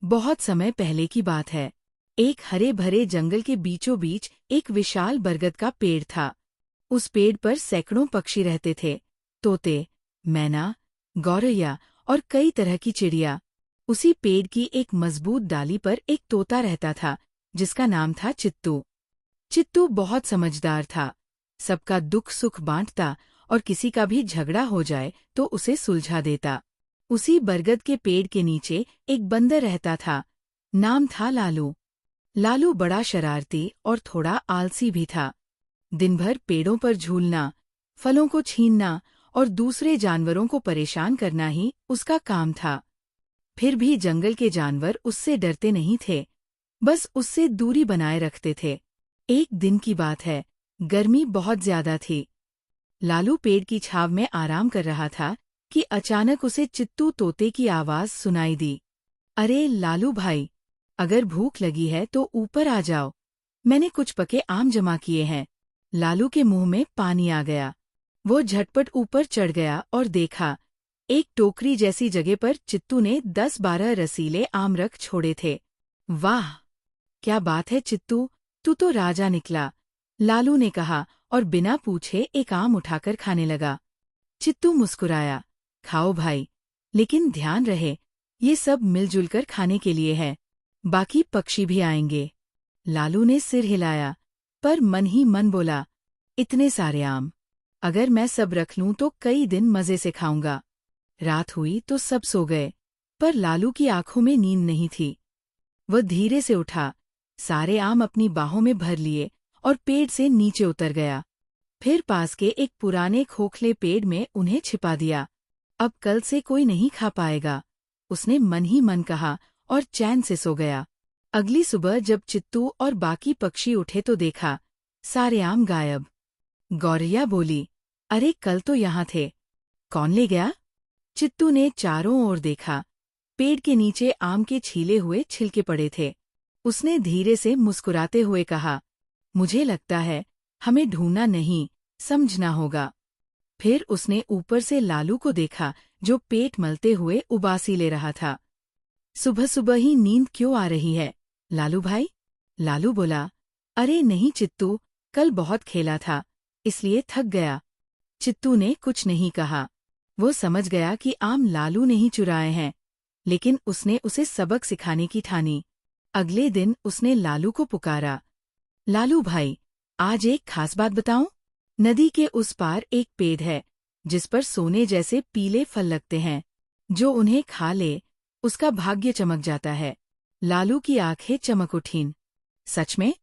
बहुत समय पहले की बात है। एक हरे भरे जंगल के बीचों बीच एक विशाल बरगद का पेड़ था। उस पेड़ पर सैकड़ों पक्षी रहते थे। तोते, मैना, गौरैया और कई तरह की चिड़िया। उसी पेड़ की एक मजबूत डाली पर एक तोता रहता था, जिसका नाम था चित्तू। चित्तू बहुत समझदार था। सबका दुख सुख बांटता और किसी का भी झगड़ा हो जाए तो उसे सुलझा देता। उसी बरगद के पेड़ के नीचे एक बंदर रहता था। नाम था लालू। लालू बड़ा शरारती और थोड़ा आलसी भी था। दिन भर पेड़ों पर झूलना, फलों को छीनना और दूसरे जानवरों को परेशान करना ही उसका काम था। फिर भी जंगल के जानवर उससे डरते नहीं थे, बस उससे दूरी बनाए रखते थे। एक दिन की बात है, गर्मी बहुत ज्यादा थी। लालू पेड़ की छाव में आराम कर रहा था कि अचानक उसे चित्तू तोते की आवाज सुनाई दी। अरे लालू भाई, अगर भूख लगी है तो ऊपर आ जाओ, मैंने कुछ पके आम जमा किए हैं। लालू के मुंह में पानी आ गया। वो झटपट ऊपर चढ़ गया और देखा, एक टोकरी जैसी जगह पर चित्तू ने 10-12 रसीले आम रख छोड़े थे। वाह, क्या बात है चित्तू, तू तो राजा निकला, लालू ने कहा और बिना पूछे एक आम उठाकर खाने लगा। चित्तू मुस्कुराया, खाओ भाई, लेकिन ध्यान रहे, ये सब मिलजुल कर खाने के लिए है, बाकी पक्षी भी आएंगे। लालू ने सिर हिलाया, पर मन ही मन बोला, इतने सारे आम, अगर मैं सब रख लूं तो कई दिन मजे से खाऊंगा। रात हुई तो सब सो गए, पर लालू की आंखों में नींद नहीं थी। वह धीरे से उठा, सारे आम अपनी बाहों में भर लिए और पेड़ से नीचे उतर गया। फिर पास के एक पुराने खोखले पेड़ में उन्हें छिपा दिया। अब कल से कोई नहीं खा पाएगा, उसने मन ही मन कहा और चैन से सो गया। अगली सुबह जब चित्तू और बाकी पक्षी उठे तो देखा, सारे आम गायब। गौरैया बोली, अरे कल तो यहाँ थे, कौन ले गया? चित्तू ने चारों ओर देखा, पेड़ के नीचे आम के छीले हुए छिलके पड़े थे। उसने धीरे से मुस्कुराते हुए कहा, मुझे लगता है हमें ढूंढना नहीं, समझना होगा। फिर उसने ऊपर से लालू को देखा, जो पेट मलते हुए उबासी ले रहा था। सुबह सुबह ही नींद क्यों आ रही है, लालू भाई? लालू बोला, अरे नहीं चित्तू, कल बहुत खेला था, इसलिए थक गया। चित्तू ने कुछ नहीं कहा। वो समझ गया कि आम लालू ने ही चुराए हैं, लेकिन उसने उसे सबक सिखाने की ठानी। अगले दिन उसने लालू को पुकारा, लालू भाई, आज एक खास बात बताऊं? नदी के उस पार एक पेड़ है, जिस पर सोने जैसे पीले फल लगते हैं। जो उन्हें खा ले, उसका भाग्य चमक जाता है। लालू की आंखें चमक उठीं। सच में?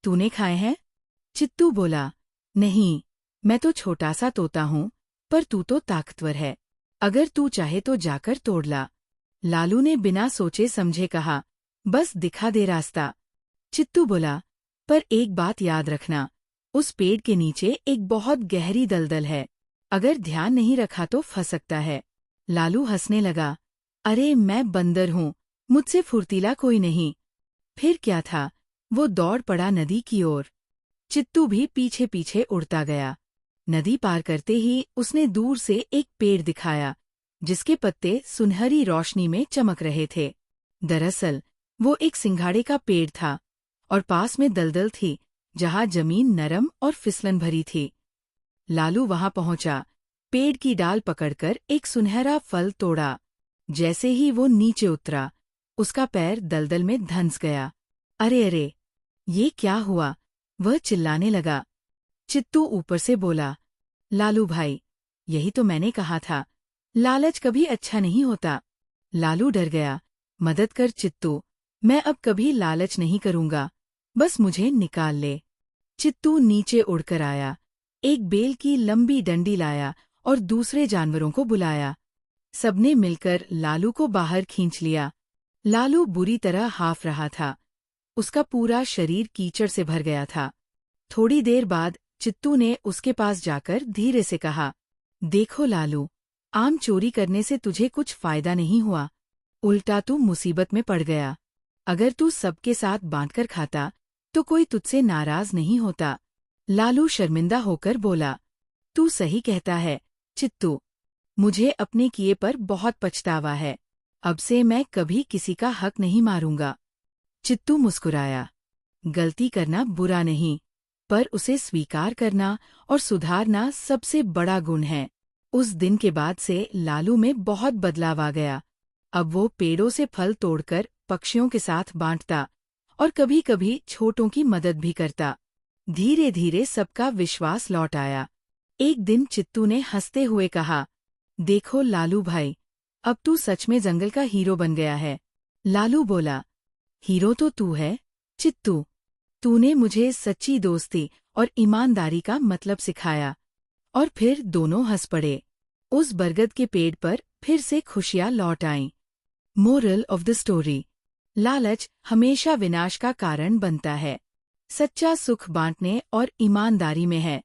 तूने खाए हैं? चित्तू बोला, नहीं, मैं तो छोटा सा तोता हूँ, पर तू तो ताकतवर है। अगर तू चाहे तो जाकर तोड़ ला। लालू ने बिना सोचे समझे कहा, बस दिखा दे रास्ता। चित्तू बोला, पर एक बात याद रखना, उस पेड़ के नीचे एक बहुत गहरी दलदल है, अगर ध्यान नहीं रखा तो फंस सकता है। लालू हंसने लगा, अरे मैं बंदर हूँ, मुझसे फुर्तीला कोई नहीं। फिर क्या था, वो दौड़ पड़ा नदी की ओर। चित्तू भी पीछे पीछे उड़ता गया। नदी पार करते ही उसने दूर से एक पेड़ दिखाया, जिसके पत्ते सुनहरी रोशनी में चमक रहे थे। दरअसल वो एक सिंघाड़े का पेड़ था और पास में दलदल थी, जहाँ जमीन नरम और फिसलन भरी थी। लालू वहां पहुंचा, पेड़ की डाल पकड़कर एक सुनहरा फल तोड़ा। जैसे ही वो नीचे उतरा, उसका पैर दलदल में धंस गया। अरे अरे, ये क्या हुआ? वह चिल्लाने लगा। चित्तू ऊपर से बोला, लालू भाई, यही तो मैंने कहा था, लालच कभी अच्छा नहीं होता। लालू डर गया, मदद कर चित्तू, मैं अब कभी लालच नहीं करूंगा, बस मुझे निकाल ले। चित्तू नीचे उड़कर आया, एक बेल की लंबी डंडी लाया और दूसरे जानवरों को बुलाया। सबने मिलकर लालू को बाहर खींच लिया। लालू बुरी तरह हाफ रहा था, उसका पूरा शरीर कीचड़ से भर गया था। थोड़ी देर बाद चित्तू ने उसके पास जाकर धीरे से कहा, देखो लालू, आम चोरी करने से तुझे कुछ फायदा नहीं हुआ, उल्टा तू मुसीबत में पड़ गया। अगर तू सबके साथ बांटकर खाता तो कोई तुझसे नाराज नहीं होता। लालू शर्मिंदा होकर बोला, तू सही कहता है चित्तू, मुझे अपने किए पर बहुत पछतावा है। अब से मैं कभी किसी का हक नहीं मारूंगा। चित्तू मुस्कुराया। गलती करना बुरा नहीं, पर उसे स्वीकार करना और सुधारना सबसे बड़ा गुण है। उस दिन के बाद से लालू में बहुत बदलाव आ गया। अब वो पेड़ों से फल तोड़कर पक्षियों के साथ बांटता और कभी-कभी छोटों की मदद भी करता। धीरे धीरे सबका विश्वास लौट आया। एक दिन चित्तू ने हंसते हुए कहा, देखो लालू भाई, अब तू सच में जंगल का हीरो बन गया है। लालू बोला, हीरो तो तू है चित्तू। तूने मुझे सच्ची दोस्ती और ईमानदारी का मतलब सिखाया। और फिर दोनों हंस पड़े। उस बरगद के पेड़ पर फिर से खुशियां लौट आईं। मोरल ऑफ द स्टोरी: लालच हमेशा विनाश का कारण बनता है। सच्चा सुख बांटने और ईमानदारी में है।